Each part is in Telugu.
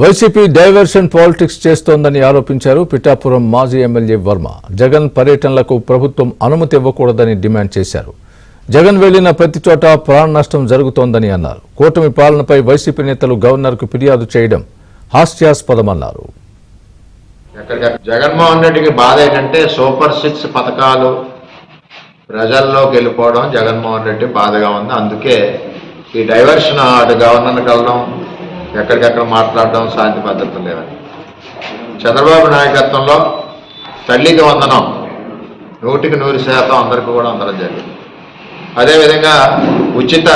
వైసీపీ డైవర్షన్ పాలిటిక్స్ చేస్తోందని ఆరోపించారు పిఠాపురం మాజీ ఎమ్మెల్యే వర్మ. జగన్ పర్యటనలకు ప్రభుత్వం అనుమతి ఇవ్వకూడదని డిమాండ్ చేశారు. జగన్ వెళ్లిన ప్రతి చోట ప్రాణ నష్టం జరుగుతోందని అన్నారు. కూటమి పాలనపై వైసీపీ నేతలు గవర్నర్కు ఫిర్యాదు చేయడం హాస్యాస్పదమన్నారు. జగన్మోహన్ రెడ్డికి బాధ ఏంటంటే సూపర్ 6 పథకాలు ప్రజల్లోకి వెళ్ళిపోవడం జగన్మోహన్ రెడ్డి బాధగా ఉంది. అందుకే ఈ డైవర్షన్ అటు గవర్నర్కి వెళ్ళడం, ఎక్కడికెక్కడ మాట్లాడడం శాంతి భద్రతలు లేవని. చంద్రబాబు నాయకత్వంలో తల్లికి వందనం 100% అందరికీ కూడా అందడం జరిగింది. అదేవిధంగా ఉచిత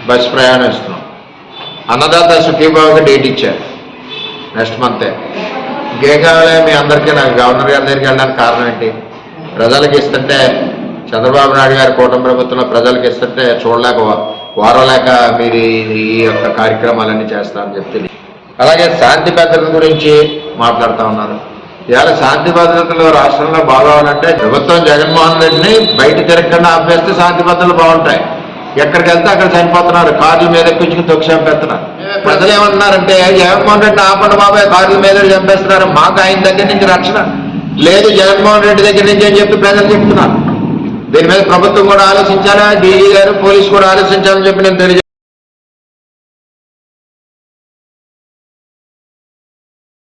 బస్ ప్రయాణం ఇస్తున్నాం. అన్నదాత సుఖీభావకి డేట్ ఇచ్చారు, నెక్స్ట్ మంతే. ఇంకేం కావాలి మీ అందరికీ? నాకు గవర్నర్ గారి దగ్గరికి వెళ్ళడానికి కారణం ఏంటి? ప్రజలకు ఇస్తుంటే చంద్రబాబు నాయుడు గారి కూటమి ప్రభుత్వంలో ప్రజలకు ఇస్తుంటే చూడలేక వారలేక మీరు ఈ యొక్క కార్యక్రమాలన్నీ చేస్తారని చెప్తుంది. అలాగే శాంతి భద్రత గురించి మాట్లాడుతూ ఉన్నారు. ఇవాళ శాంతి భద్రతలు రాష్ట్రంలో బాగోవాలంటే ప్రభుత్వం జగన్మోహన్ రెడ్డిని బయట తిరగకుండా ఆపేస్తే శాంతి భద్రతలు బాగుంటాయి. ఎక్కడికి వెళ్తే అక్కడ చనిపోతున్నారు, కార్ల మీద ఎక్కించుకుని తొక్కి చంపేస్తున్నారు. ప్రజలు ఏమంటున్నారంటే జగన్మోహన్ రెడ్డిని ఆపండి బాబాయ్, కార్ల మీద చంపేస్తున్నారు, మాకు ఆయన దగ్గర నుంచి రక్షణ లేదు, జగన్మోహన్ రెడ్డి దగ్గర నుంచి అని చెప్పి ప్రజలు చెప్తున్నారు. దీని మీద ప్రభుత్వం కూడా ఆలోచించాలా, డీజీ గారు పోలీసు కూడా ఆలోచించాలని చెప్పి నేను తెలియజేస్తాను.